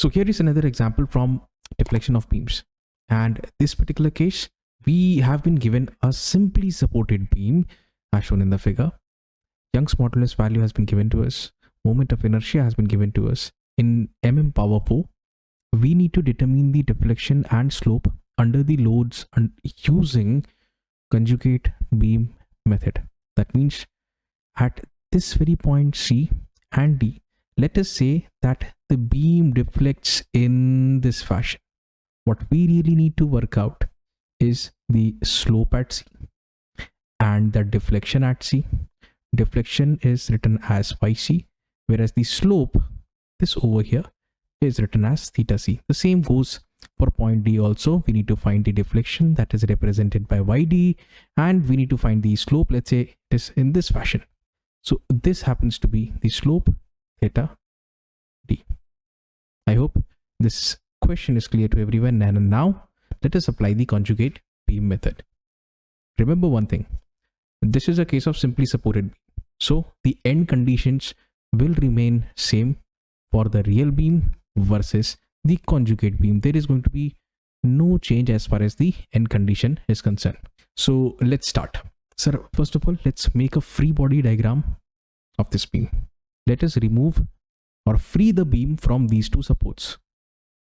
So here is another example from deflection of beams. And this particular case, we have been given a simply supported beam as shown in the figure. Young's modulus value has been given to us. Moment of inertia has been given to us. In mm power 4, we need to determine the deflection and slope under the loads using conjugate beam method. That means at this very point C and D, let us say that the beam deflects in this fashion. What we really need to work out is the slope at C and the deflection at C. Deflection is written as yc, whereas the slope, this over here, is written as theta c. The same goes for point D also. We need to find the deflection, that is represented by yd, and we need to find the slope. Let's say it is in this fashion. So this happens to be the slope, theta d. I hope this question is clear to everyone. And now let us apply the conjugate beam method. Remember one thing, this is a case of simply supported beam. So the end conditions will remain same for the real beam versus the conjugate beam. There is going to be no change as far as the end condition is concerned. So let's start. Sir, first of all, let's make a free body diagram of this beam. Let us remove or free the beam from these two supports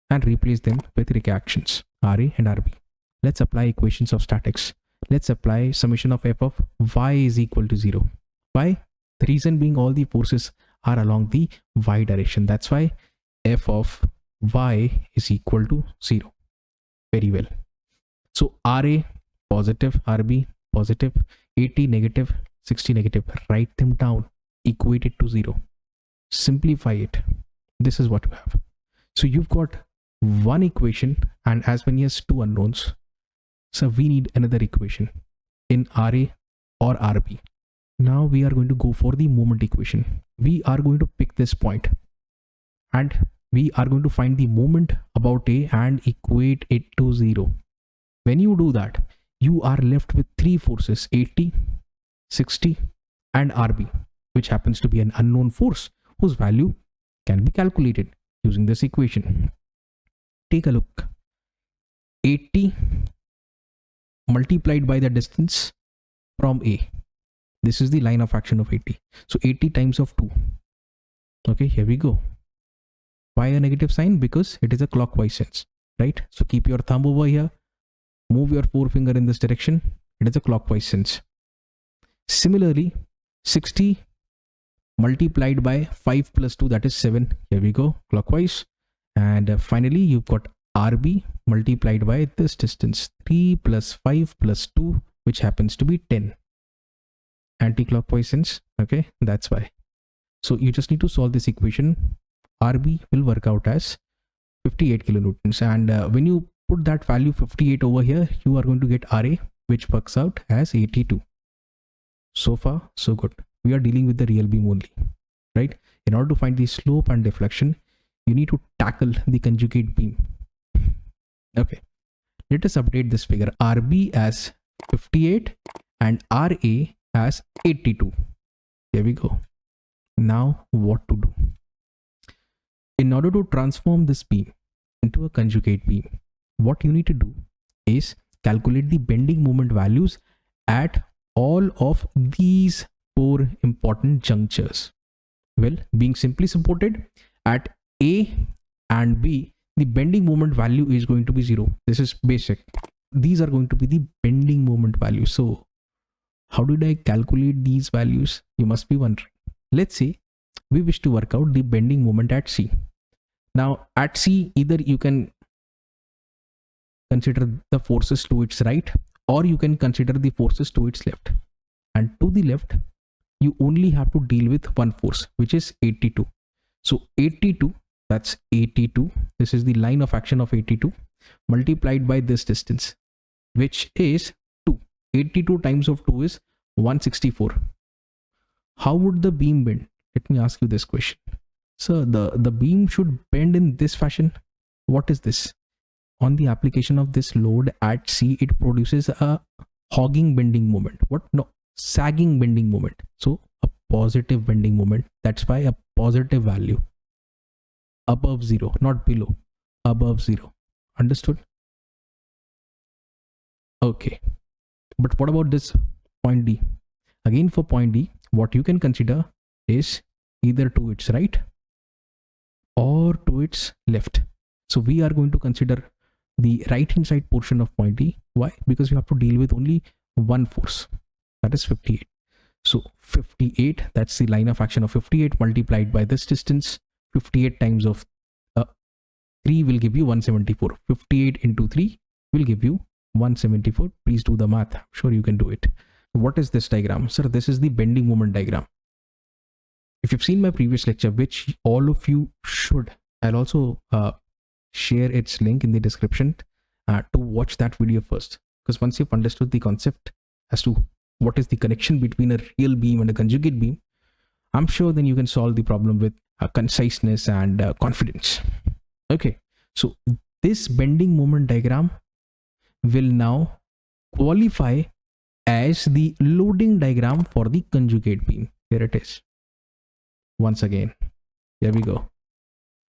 and replace them with reactions Ra and Rb. Let's apply equations of statics. Let's apply summation of f of y is equal to 0. Why? The reason being all the forces are along the y direction. That's why f of y is equal to 0. Very well. So Ra positive, Rb positive, 80 negative, 60 negative. Write them down. Equate it to 0. Simplify it. This is what you have. So you've got one equation and as many as two unknowns. So we need another equation in Ra or Rb. Now we are going to go for the moment equation. We are going to pick this point and we are going to find the moment about A and equate it to 0. When you do that, you are left with three forces, 80, 60 and Rb, which happens to be an unknown force whose value can be calculated using this equation. Take a look. 80 multiplied by the distance from A. This is the line of action of 80. So 80 times of 2. Okay, here we go. Why a negative sign? Because it is a clockwise sense, right? So keep your thumb over here. Move your forefinger in this direction. It is a clockwise sense. Similarly, 60 multiplied by 5 plus 2, that is 7. Here we go, clockwise. And finally, you've got Rb multiplied by this distance, 3 plus 5 plus 2, which happens to be 10. Anti-clockwise sense. Okay, that's why. So you just need to solve this equation. Rb will work out as 58 kilonewtons. And when you put that value 58 over here, you are going to get Ra, which works out as 82. So far, so good. We are dealing with the real beam only, right? In order to find the slope and deflection, you need to tackle the conjugate beam. Okay, let us update this figure. Rb as 58 and Ra as 82. Here we go. Now what to do? In order to transform this beam into a conjugate beam, what you need to do is calculate the bending moment values at all of these four important junctures. Well, being simply supported at A and B, the bending moment value is going to be 0. This is basic. These are going to be the bending moment values. So how did I calculate these values? You must be wondering. Let's say we wish to work out the bending moment at C. Now at C, either you can consider the forces to its right or you can consider the forces to its left. And to the left, you only have to deal with one force, which is 82. So 82, that's 82. This is the line of action of 82 multiplied by this distance, which is 2. 82 times of 2 is 164. How would the beam bend? Let me ask you this question. So the beam should bend in this fashion. What is this? On the application of this load at C, it produces a hogging bending moment. What? No, sagging bending moment. So a positive bending moment. That's why a positive value. above 0, not below, above 0. Understood? Okay, but what about this point D? Again, for point D, what you can consider is either to its right or to its left. So we are going to consider the right hand side portion of point D. Why? Because we have to deal with only one force, that is 58. So 58, that's the line of action of 58 multiplied by this distance. 58 times of 3 will give you 174. 58 into 3 will give you 174. Please do the math. I'm sure you can do it. What is this diagram? Sir, this is the bending moment diagram. If you've seen my previous lecture, which all of you should, I'll also share its link in the description to watch that video first. Because once you've understood the concept as to what is the connection between a real beam and a conjugate beam, I'm sure then you can solve the problem with conciseness and confidence. Okay, so this bending moment diagram will now qualify as the loading diagram for the conjugate beam. Here it is. Once again, here we go.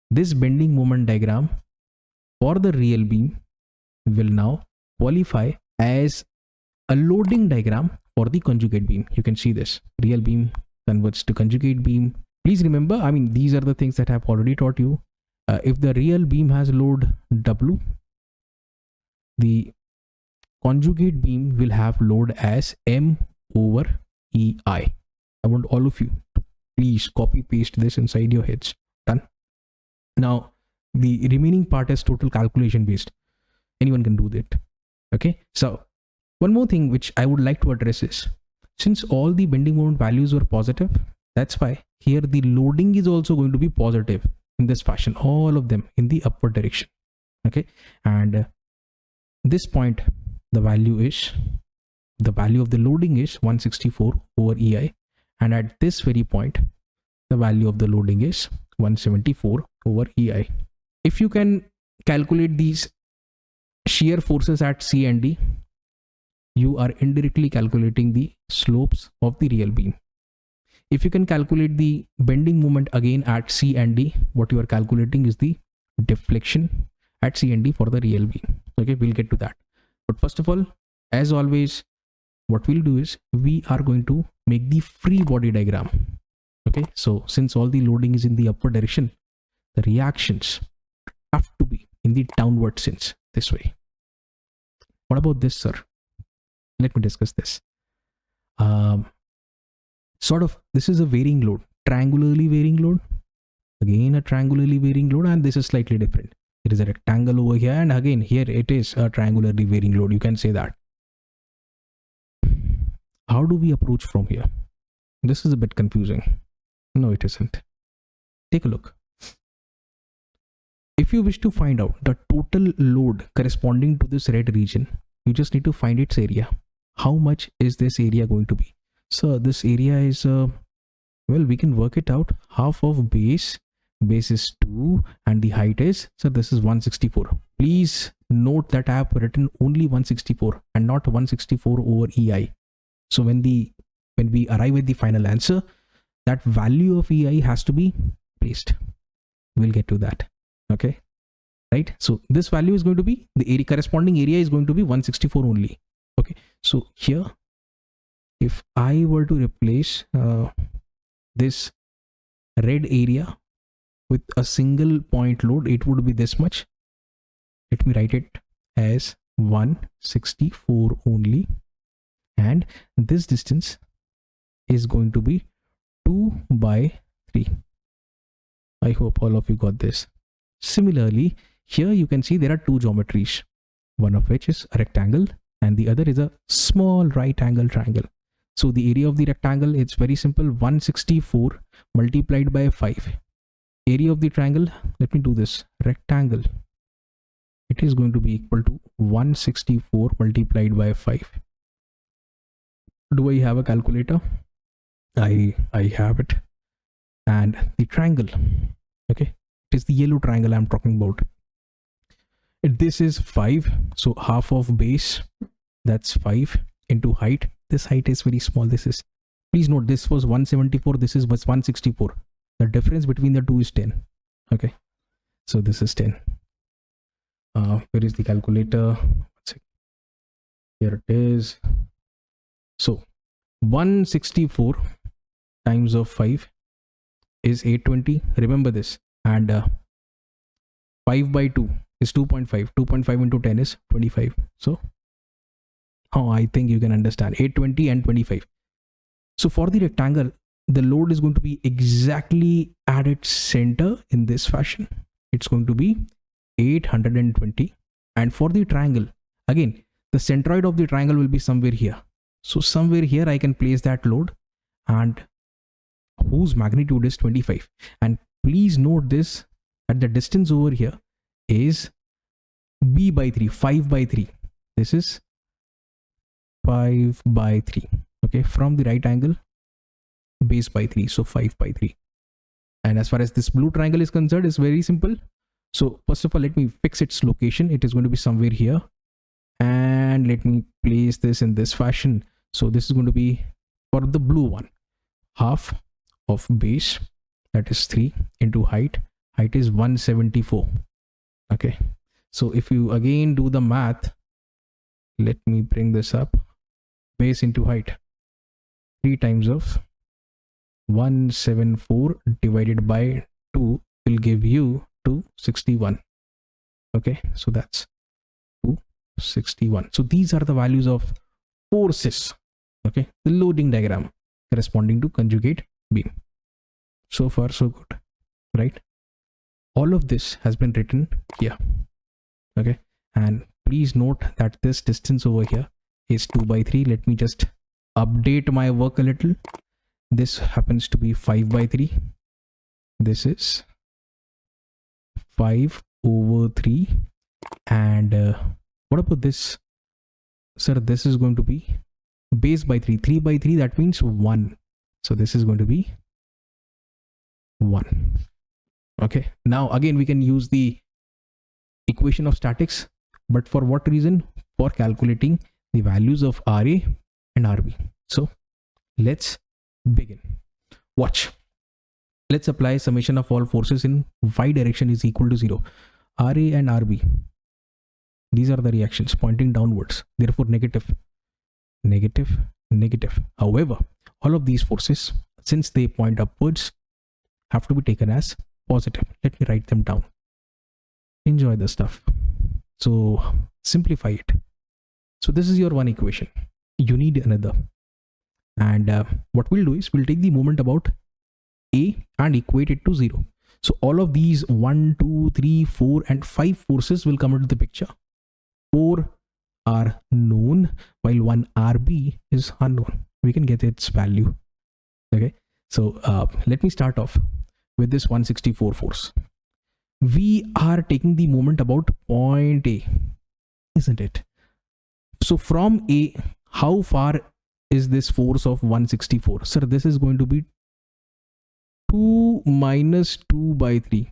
This bending moment diagram for the real beam will now qualify as a loading diagram for the conjugate beam. You can see this. Real beam converts to conjugate beam. Please remember, I mean, these are the things that I've already taught you. If the real beam has load W, the conjugate beam will have load as M over EI. I want all of you to please copy paste this inside your heads. Done. Now, the remaining part is total calculation based. Anyone can do that. Okay. So one more thing which I would like to address is, since all the bending moment values were positive, that's why here the loading is also going to be positive in this fashion, all of them in the upward direction. Okay. And this point, the value of the loading is 164 over EI. And at this very point, the value of the loading is 174 over EI. If you can calculate these shear forces at C and D, you are indirectly calculating the slopes of the real beam. If you can calculate the bending moment again at C and D, what you are calculating is the deflection at C and D for the real beam. Okay, we'll get to that. But first of all, as always, what we'll do is we are going to make the free body diagram. Okay, so since all the loading is in the upward direction, the reactions have to be in the downward sense, this way. What about this, sir? Let me discuss this. This is a varying load, triangularly varying load, again a triangularly varying load, and this is slightly different. There is a rectangle over here, and again here it is a triangularly varying load. You can say that. How do we approach from here? This is a bit confusing. No, it isn't. Take a look. If you wish to find out the total load corresponding to this red region, you just need to find its area. How much is this area going to be? So this area is, well, we can work it out. Half of base is 2 and the height is, so this is 164. Please note that I have written only 164 and not 164 over EI. So when we arrive at the final answer, that value of EI has to be placed. We'll get to that. Okay, right? So this value is going to be, the area corresponding area is going to be 164 only. Okay, so here, if I were to replace this red area with a single point load, it would be this much. Let me write it as 164 only, and this distance is going to be 2 by 3. I hope all of you got this. Similarly, here you can see there are two geometries, one of which is a rectangle and the other is a small right angle triangle. So the area of the rectangle, it's very simple, 164 multiplied by 5. Area of the triangle, let me do this, rectangle, it is going to be equal to 164 multiplied by 5. Do I have a calculator? I have it. And the triangle, okay, it is the yellow triangle I'm talking about. This is 5, so half of base, that's 5 into height. This height is very small. This is, please note, this was 174, this is 164. The difference between the two is 10. Okay, So this is 10. Where is the calculator? Here it is. So 164 times of 5 is 820. Remember this. And 5 by 2 is 2.5. 2.5 into 10 is 25. So I think you can understand. 820 and 25. So for the rectangle, the load is going to be exactly at its center in this fashion. It's going to be 820. And for the triangle, again, the centroid of the triangle will be somewhere here. So somewhere here I can place that load, and whose magnitude is 25. And please note this, that the distance over here is b by 3, 5 by 3. This is 5 by 3. Okay, from the right angle, base by 3, so 5 by 3. And as far as this blue triangle is concerned, it's very simple. So first of all, let me fix its location. It is going to be somewhere here, and let me place this in this fashion. So this is going to be, for the blue one, half of base, that is 3, into height. Height is 174. Okay, so if you again do the math, let me bring this up. Base into height, 3 times of 174 divided by 2 will give you 261. Okay, so that's 261. So these are the values of forces. Okay, the loading diagram corresponding to conjugate beam. So far so good, right? All of this has been written here. Okay, and please note that this distance over here is 2 by 3. Let me just update my work a little. This happens to be 5 by 3. This is 5 over 3. And what about this? Sir, this is going to be base by 3. 3 by 3, that means 1. So this is going to be 1. Okay, now again we can use the equation of statics, but for what reason? For calculating the values of RA and RB. So let's begin. Watch. Let's apply summation of all forces in y direction is equal to 0. RA and RB, these are the reactions pointing downwards, therefore negative, negative, negative. However, all of these forces, since they point upwards, have to be taken as positive. Let me write them down. Enjoy the stuff. So simplify it. So this is your one equation. You need another. And what we'll do is we'll take the moment about A and equate it to 0. So all of these 1, 2, 3, 4 and 5 forces will come into the picture. 4 are known while 1 RB is unknown. We can get its value. Okay. So let me start off with this 164 force. We are taking the moment about point A, isn't it? So from A, how far is this force of 164? Sir, this is going to be 2 minus 2 by 3.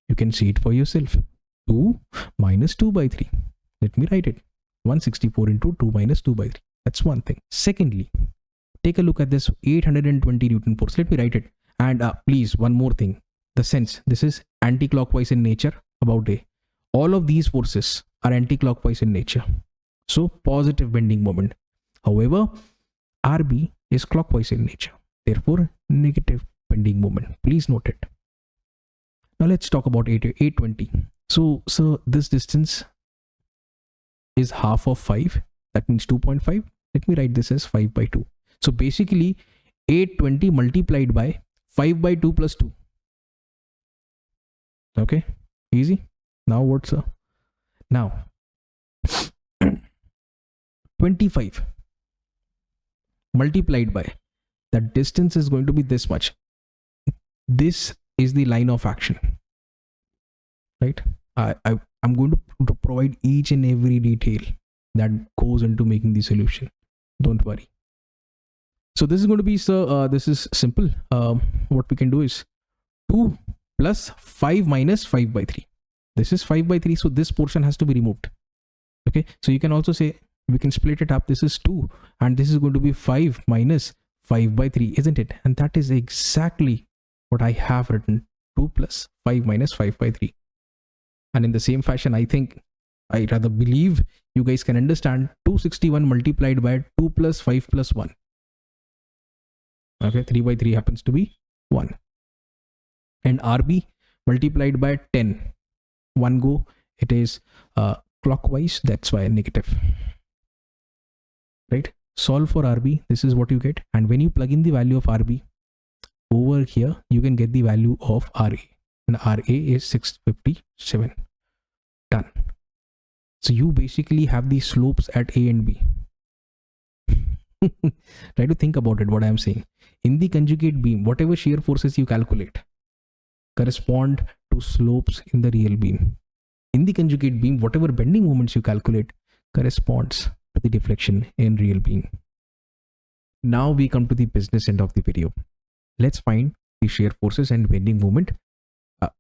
You can see it for yourself. 2 minus 2 by 3. Let me write it. 164 into 2 minus 2 by 3. That's one thing. Secondly, take a look at this 820 Newton force. Let me write it. And please, one more thing. The sense, this is anti-clockwise in nature about A. All of these forces are anti-clockwise in nature. So positive bending moment. However, RB is clockwise in nature. Therefore, negative bending moment. Please note it. Now let's talk about 820. So this distance is half of 5. That means 2.5. Let me write this as 5 by 2. So basically 820 multiplied by 5 by 2 plus 2. Okay, easy. Now what's now 25 multiplied by, that distance is going to be this much. This is the line of action, right? I'm going to provide each and every detail that goes into making the solution. Don't worry. So this is going to be, this is simple. What we can do is 2 plus 5 minus 5 by 3. This is 5 by 3. So this portion has to be removed. Okay. So you can also say, we can split it up. This is 2 and this is going to be 5 minus 5 by 3, isn't it? And that is exactly what I have written. 2 plus 5 minus 5 by 3. And in the same fashion, I rather believe you guys can understand 261 multiplied by 2 plus 5 plus 1. Okay, 3 by 3 happens to be 1. And RB multiplied by 10. One go, it is clockwise, that's why negative. Right? Solve for RB, this is what you get. And when you plug in the value of RB, over here, you can get the value of RA. And RA is 657. Done. So you basically have the slopes at A and B. Try to think about it, what I am saying. In the conjugate beam, whatever shear forces you calculate correspond to slopes in the real beam. In the conjugate beam, whatever bending moments you calculate corresponds to the deflection in real beam. Now we come to the business end of the video. Let's find the shear forces and bending moment,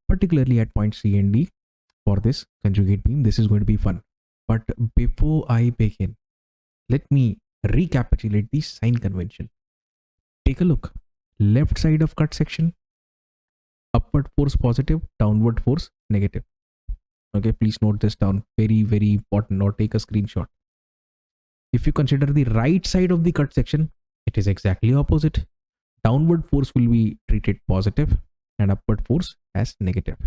particularly at point C and D for this conjugate beam. This is going to be fun. But before I begin, let me recapitulate the sign convention. Take a look. Left side of cut section, upward force positive, downward force negative. Okay, please note this down. Very, very important, or take a screenshot. If you consider the right side of the cut section, it is exactly opposite. Downward force will be treated positive and upward force as negative.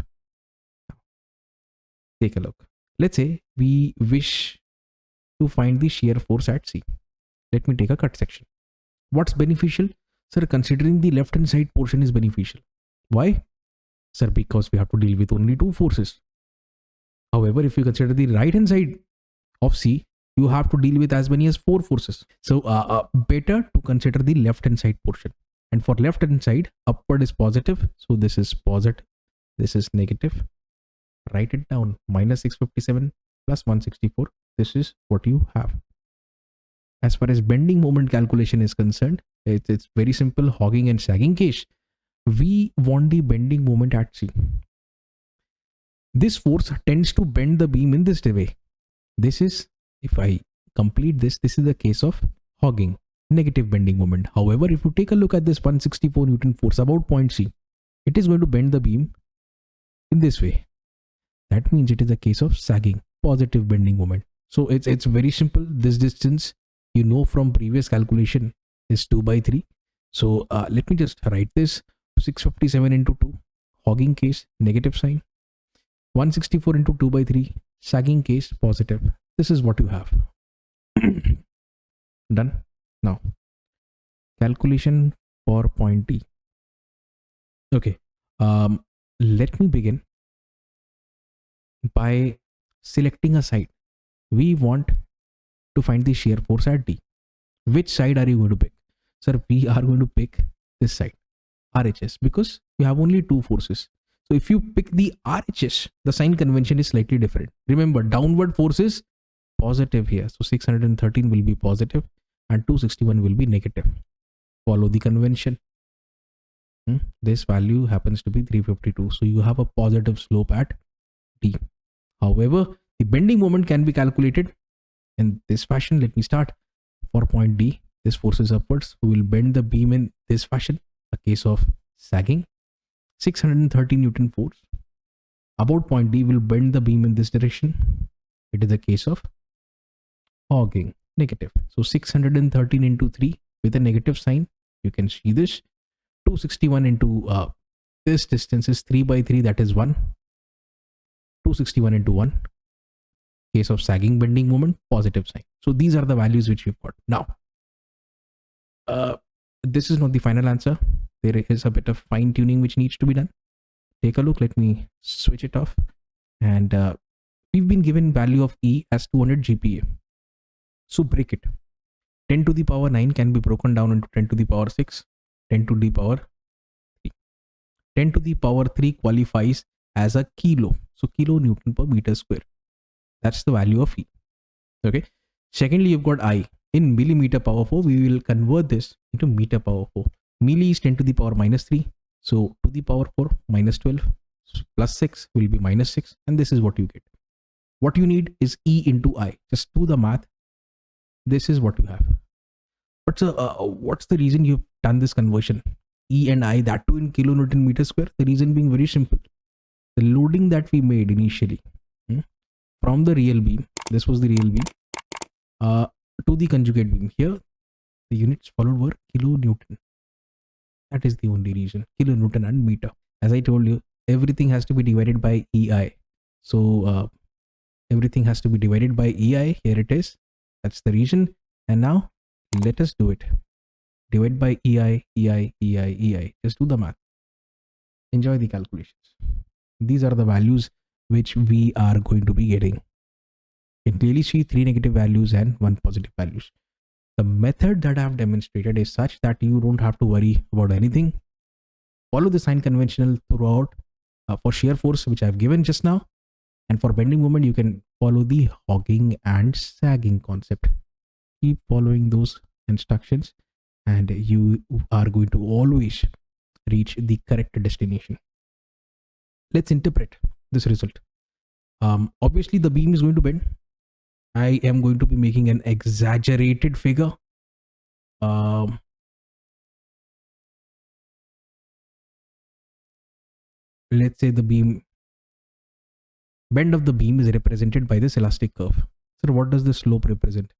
Take a look. Let's say we wish to find the shear force at C. Let me take a cut section. What's beneficial? Sir, considering the left hand side portion is beneficial. Why? Sir, because we have to deal with only two forces. However, if you consider the right hand side of C, you have to deal with as many as 4 forces. So better to consider the left hand side portion. And for left hand side, upward is positive. So this is positive. This is negative. Write it down. Minus 657 plus 164. This is what you have. As far as bending moment calculation is concerned, it's very simple. Hogging and sagging case. We want the bending moment at C. This force tends to bend the beam in this way. This is, if I complete this, this is the case of hogging, negative bending moment. However, if you take a look at this 164 Newton force about point C, it is going to bend the beam in this way. That means it is a case of sagging, positive bending moment. So it's very simple. This distance, you know from previous calculation, is 2 by 3. So let me just write this. 657 into 2, hogging case, negative sign. 164 into 2 by 3, sagging case, positive. This is what you have. Done. Now, calculation for point D. Okay. Let me begin by selecting a side. We want to find the shear force at D. Which side are you going to pick? Sir, we are going to pick this side, RHS, because you have only 2 forces. So if you pick the RHS, the sign convention is slightly different. Remember, downward force is positive here. So 613 will be positive and 261 will be negative. Follow the convention. This value happens to be 352. So you have a positive slope at D. However, the bending moment can be calculated in this fashion. Let me start. For point D, this force is upwards. We will bend the beam in this fashion, a case of sagging. 630 Newton force. About point D will bend the beam in this direction. It is a case of hogging, negative. So 613 into 3 with a negative sign. You can see this. 261 into this distance is 3 by 3, that is 1. 261 into 1. Case of sagging bending moment, positive sign. So these are the values which we've got. Now, this is not the final answer. There is a bit of fine tuning which needs to be done. Take a look. Let me switch it off. And we've been given value of E as 200 GPa. So break it. 10 to the power 9 can be broken down into 10 to the power 6, 10 to the power 3. 10 to the power 3 qualifies as a kilo. So kilo Newton per meter square. That's the value of E. Okay. Secondly, you've got I. In millimeter power 4, we will convert this into meter power 4. Milli is 10 to the power minus 3. So to the power 4 minus 12 plus 6 will be minus 6. And this is what you get. What you need is E into I. Just do the math. This is what you have. But what's the reason you've done this conversion? E and I, that too in kilonewton meter square? The reason being very simple. The loading that we made initially from the real beam, this was the real beam, to the conjugate beam. Here, the units followed were kilonewton. That is the only reason. Kilonewton and meter. As I told you, everything has to be divided by EI. So everything has to be divided by EI. Here it is. That's the reason. And now let us do it. Divide by EI, EI, EI, EI. Just do the math. Enjoy the calculations. These are the values which we are going to be getting. You can clearly see 3 negative values and 1 positive values. The method that I have demonstrated is such that you don't have to worry about anything. Follow the sign conventional throughout. For shear force, which I have given just now, and for bending moment, you can follow the hogging and sagging concept. Keep following those instructions and you are going to always reach the correct destination. Let's interpret this result. Obviously the beam is going to bend. I am going to be making an exaggerated figure. Let's say the bend of the beam is represented by this elastic curve. So what does the slope represent?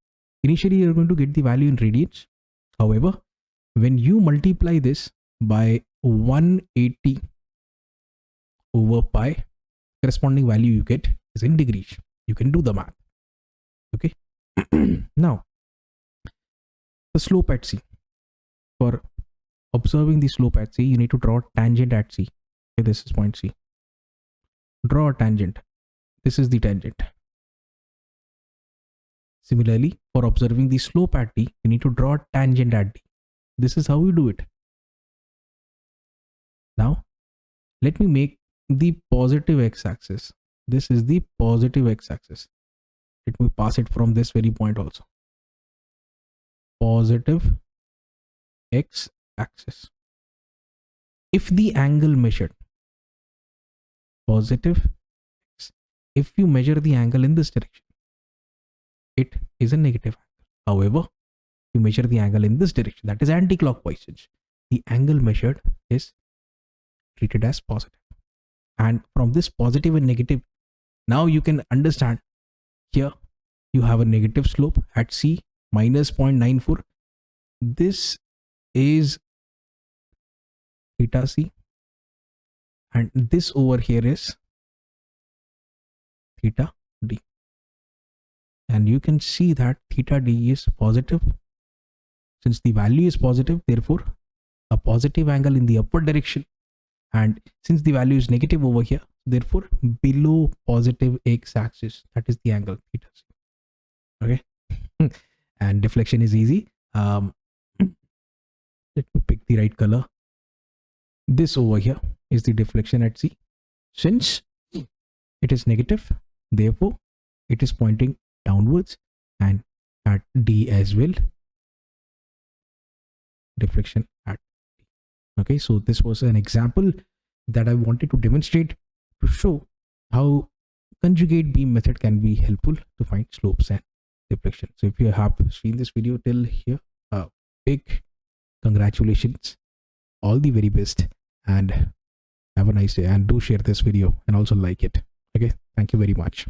Initially you're going to get the value in radians. However, when you multiply this by 180 over pi, corresponding value you get is in degrees. You can do the math. Okay. Now, the slope at C. For observing the slope at C, you need to draw a tangent at C. Okay, this is point C. Draw a tangent. This is the tangent. Similarly, for observing the slope at D, you need to draw a tangent at D. This is how we do it. Now, let me make the positive x-axis. This is the positive x-axis. Let me pass it from this very point also. Positive x-axis. If the angle measured, positive x, if you measure the angle in this direction, it is a negative angle. However, you measure the angle in this direction, that is anti-clockwise, the angle measured is treated as positive. And from this positive and negative, now you can understand here you have a negative slope at C minus 0.94. This is theta C, and this over here is theta D. And you can see that theta D is positive. Since the value is positive, therefore a positive angle in the upward direction. And since the value is negative over here, therefore below positive x-axis, that is the angle theta C. Okay. And deflection is easy. Let me pick the right color. This over here is the deflection at C. Since it is negative, therefore it is pointing downwards, and at D as well, deflection at D. Okay, so this was an example that I wanted to demonstrate to show how conjugate beam method can be helpful to find slopes and deflection. So if you have seen this video till here, big congratulations, all the very best, and have a nice day, and do share this video and also like it. Okay, thank you very much.